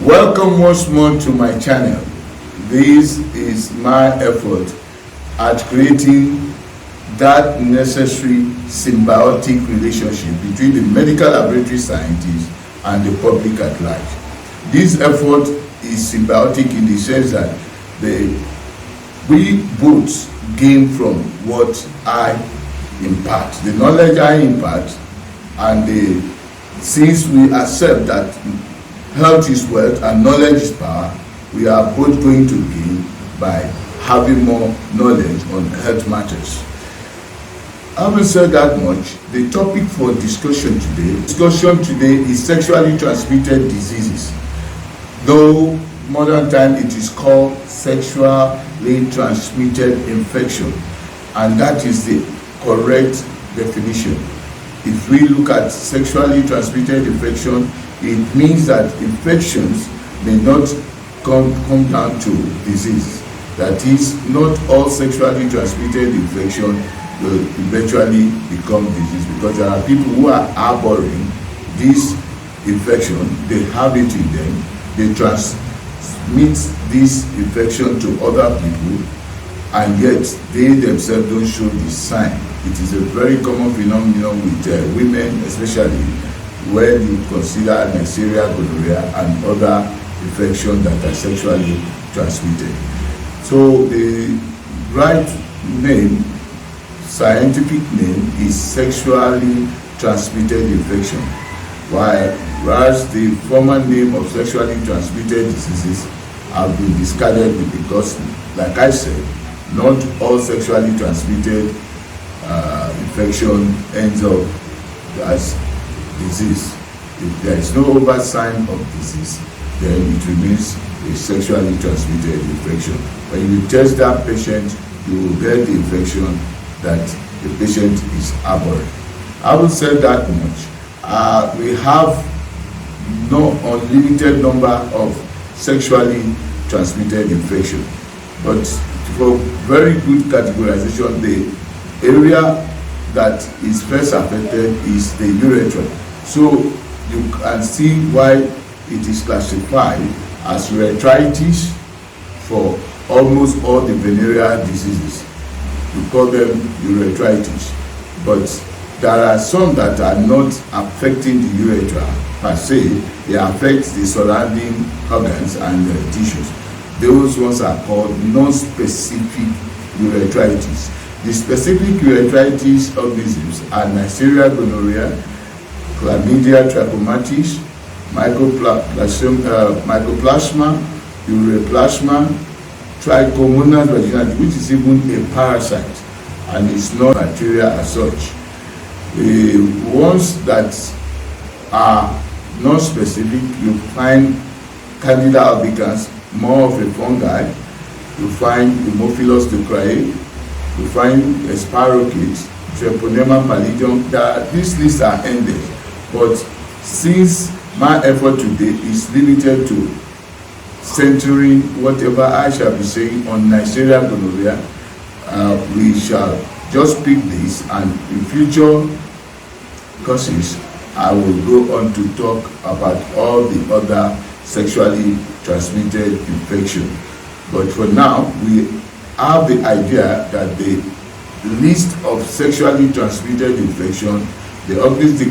Welcome once more to my channel. This is my effort at creating that necessary symbiotic relationship between the medical laboratory scientists and the public at large. This effort is symbiotic in the sense that we both gain from what I impart, the knowledge I impart, and since we accept that health is wealth and knowledge is power, we are both going to gain by having more knowledge on health matters. Having said that much, the topic for discussion today is sexually transmitted diseases. Though modern time it is called sexually transmitted infection, and that is the correct definition. If we look at sexually transmitted infection, it means that infections may not come down to disease. That is, not all sexually transmitted infection will eventually become disease, because there are people who are harboring this infection, they have it in them, they transmit this infection to other people, and yet they themselves don't show the sign. It is a very common phenomenon with women, especially when you consider Neisseria, gonorrhoeae, and other infections that are sexually transmitted. So the right name, scientific name, is sexually transmitted infection, whereas the former name of sexually transmitted diseases have been discarded because, like I said, not all sexually transmitted infection ends up as disease. If there is no overt sign of disease, then it remains a sexually transmitted infection. When you test that patient, you will get the infection that the patient is harboring. Having said that much, we have no unlimited number of sexually transmitted infection, but for very good categorization, the area that is first affected is the urethral. So you can see why it is classified as urethritis for almost all the venereal diseases. We call them urethritis, but there are some that are not affecting the urethra per se. They affect the surrounding organs and tissues. Those ones are called non-specific urethritis. The specific urethritis organisms are Neisseria, gonorrhoeae, Chlamydia, trachomatis, Mycoplasma, Ureaplasma, Trichomonas vaginalis, which is even a parasite and is not bacteria as such. The ones that are non-specific, you find Candida albicans, more of a fungi. You find Haemophilus, ducryi. You find spirochetes, Treponema, pallidum. These lists are ended, but since my effort today is limited to centering whatever I shall be saying on Neisseria, gonorrhoeae, we shall just pick this, and in future courses I will go on to talk about all the other sexually transmitted infections. But for now, we have the idea that the list of sexually transmitted infection, the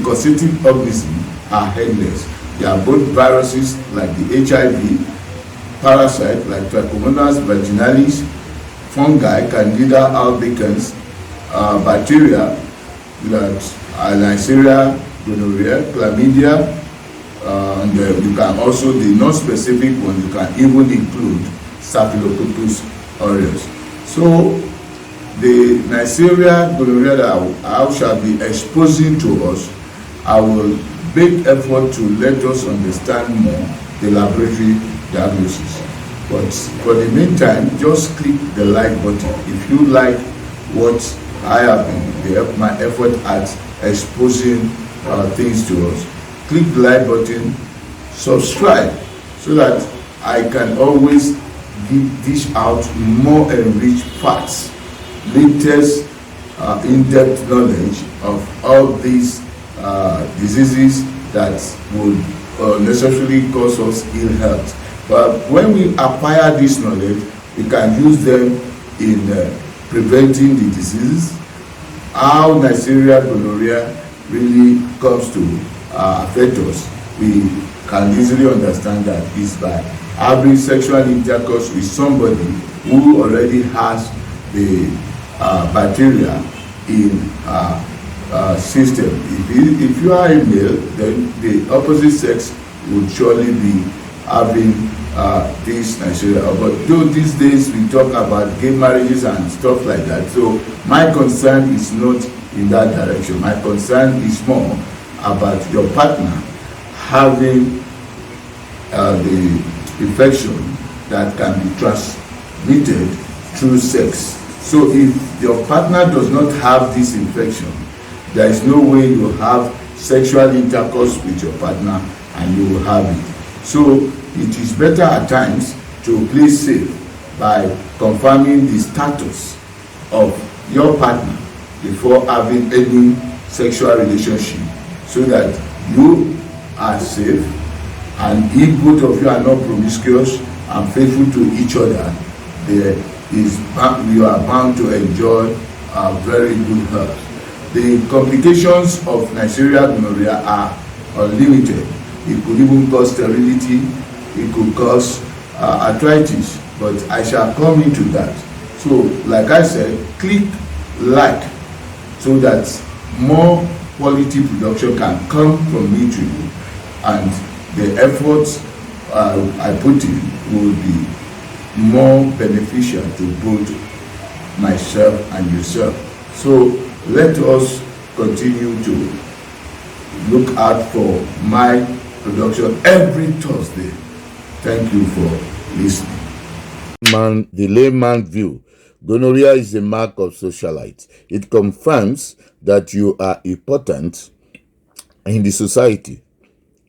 causative organisms are headless. They are both viruses like the HIV, parasite like Trichomonas vaginalis, fungi, Candida albicans, bacteria like Neisseria, gonorrhoeae, Chlamydia, and you can also, the non-specific one, you can even include Staphylococcus aureus. So the Neisseria, gonorrhoeae that I shall be exposing to us, I will make effort to let us understand more the laboratory diagnosis. But for the meantime, just click the like button if you like what I have been, my effort at exposing things to us. Click the like button, subscribe, so that I can always dish out more enriched facts, latest in-depth knowledge of all these diseases that will necessarily cause us ill health. But when we acquire this knowledge, we can use them in preventing the diseases. How Neisseria gonorrhea really comes to affect us, we can easily understand that is by having sexual intercourse with somebody who already has the bacteria in system. If you are a male, then the opposite sex would surely be having this Neisseria. But though these days we talk about gay marriages and stuff like that, so my concern is not in that direction. My concern is more about your partner having the infection that can be transmitted through sex. So if your partner does not have this infection, there is no way you have sexual intercourse with your partner and you will have it. So it is better at times to play safe by confirming the status of your partner before having any sexual relationship, so that you are safe, and if both of you are not promiscuous and faithful to each other, you are bound to enjoy a very good health. The complications of Neisseria gonorrhea are unlimited. It could even cause sterility, it could cause arthritis, but I shall come into that. So, like I said, click like so that more quality production can come from me to you, and the efforts I put in will be more beneficial to both myself and yourself. So let us continue to look out for my production every Thursday. Thank you for listening. The layman view. Gonorrhea is a mark of socialite. It confirms that you are important in the society.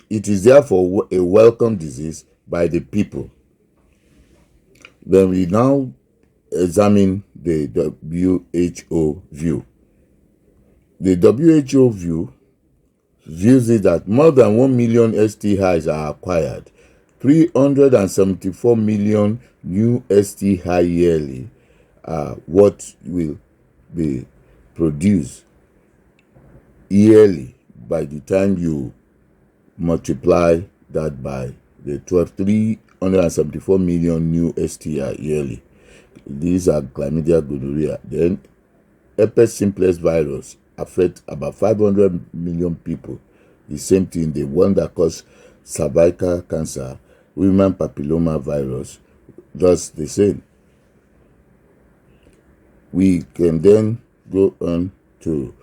It is therefore a welcome disease by the people. Then we now examine the WHO view. The WHO view views it that more than 1 million STIs are acquired, 374 million new STI yearly are what will be produced yearly by the time you multiply that by the 374 million new STI yearly. These are Chlamydia, gonorrhea. Then herpes simplex virus affect about 500 million people. The same thing, the one that causes cervical cancer, human papilloma virus, just the same. We can then go on to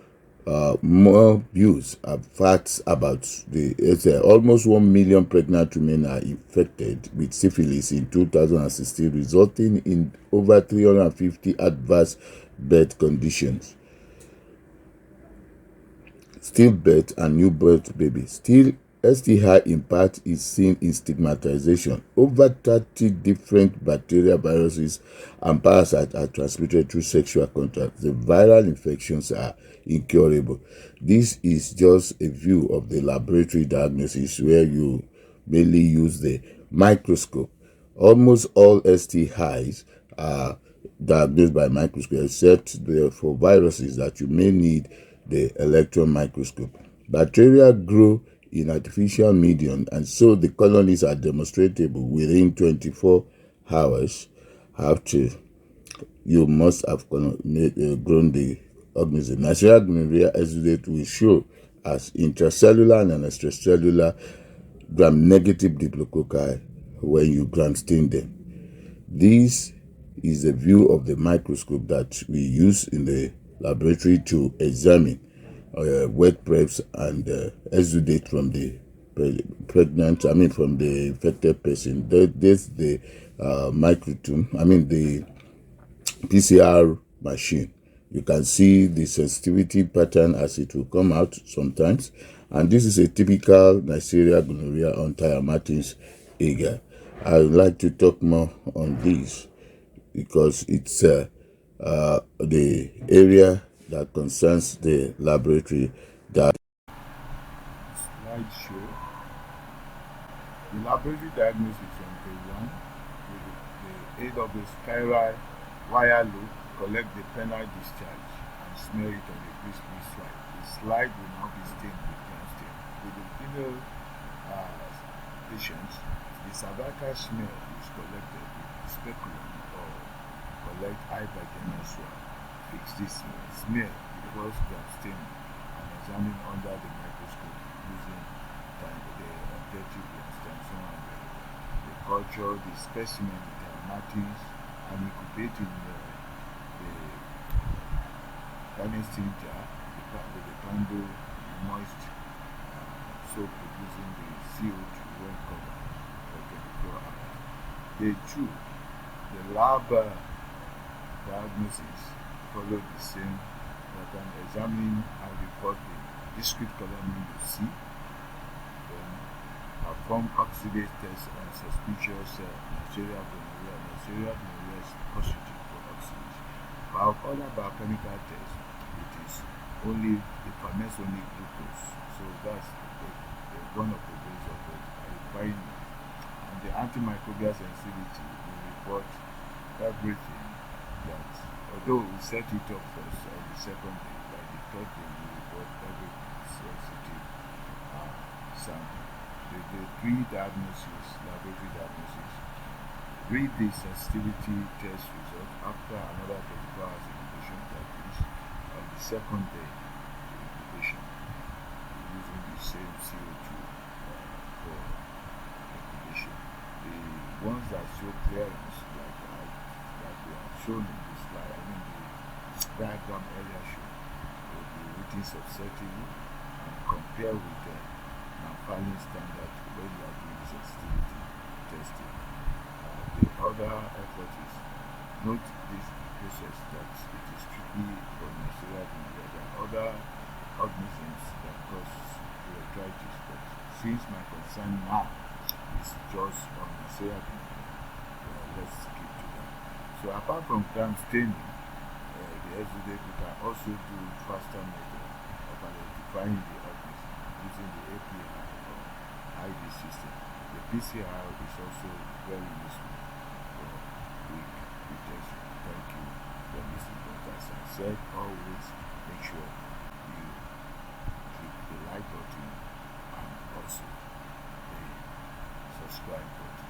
more views of facts about almost 1 million pregnant women are infected with syphilis in 2016, resulting in over 350 adverse birth conditions. Stillbirth and new birth babies. Still, STI impact is seen in stigmatization. Over 30 different bacteria, viruses, and parasites are transmitted through sexual contact. The viral infections are incurable. This is just a view of the laboratory diagnosis where you mainly use the microscope. Almost all STIs are diagnosed by microscope, except for viruses that you may need the electron microscope. Bacteria grow in artificial medium, and so the colonies are demonstrable within 24 hours after you must have grown the organism. Neisseria gonorrhea exudate will show as intracellular and extracellular gram-negative diplococci when you gram-stain them. This is a view of the microscope that we use in the laboratory to examine wet preps and exudate from the from the infected person. There's the microtum, the PCR machine. You can see the sensitivity pattern as it will come out sometimes. And this is a typical Neisseria gonorrhea on Martin's agar. I would like to talk more on this because it's the area that concerns the laboratory. That slideshow. The laboratory diagnosis on day 1, with the aid of a spiral wire loop, collect the penile discharge and smear it on a crispy slide. The slide will now be stained with gram stain. With the female patients, the cervical smear is collected with speculum or collect eye vaginal swab. Fix this smear with first gram stain and examine under the microscope using the objective lens times 100. They culture the specimen with trachomatis and incubate in the clandestine jar with the candle moist soap using the CO2 when covered for 24 hours. Day 2, the lab diagnosis follow the same pattern. Examine and report the discrete colony you see. Then perform oxidase test on suspicious Neisseria gonorrhoeae. Neisseria gonorrhoeae is positive for oxidase. For other biochemical tests, it is only the farnesonic glucose. So that's one of the ways of identifying it. And the antimicrobial sensitivity will report everything that, although we set it up first on the second day, by the third day we report every sensitive sample. The 3 diagnosis, laboratory diagnosis. Read the sensitivity test result after another 24 hours incubation, that is on the second day of incubation, using the same CO2 for incubation. The ones that show clearance, like we have shown in this slide, the diagram earlier showed, will be written substantively and compare with the Nampalin standard when you are doing sensitivity testing. The other effort is note this process that it is strictly for Neisseria gonorrhoeae. There are other organisms that cause urethritis, but since my concern now is just on Neisseria gonorrhoeae, let's keep to that. So apart from gram staining, the exudate, we can also do faster method of identifying the organism using the API or ID system. The PCR is also very useful for quick detection. Thank you for listening. But as I said, always make sure you click the like button and also the subscribe button.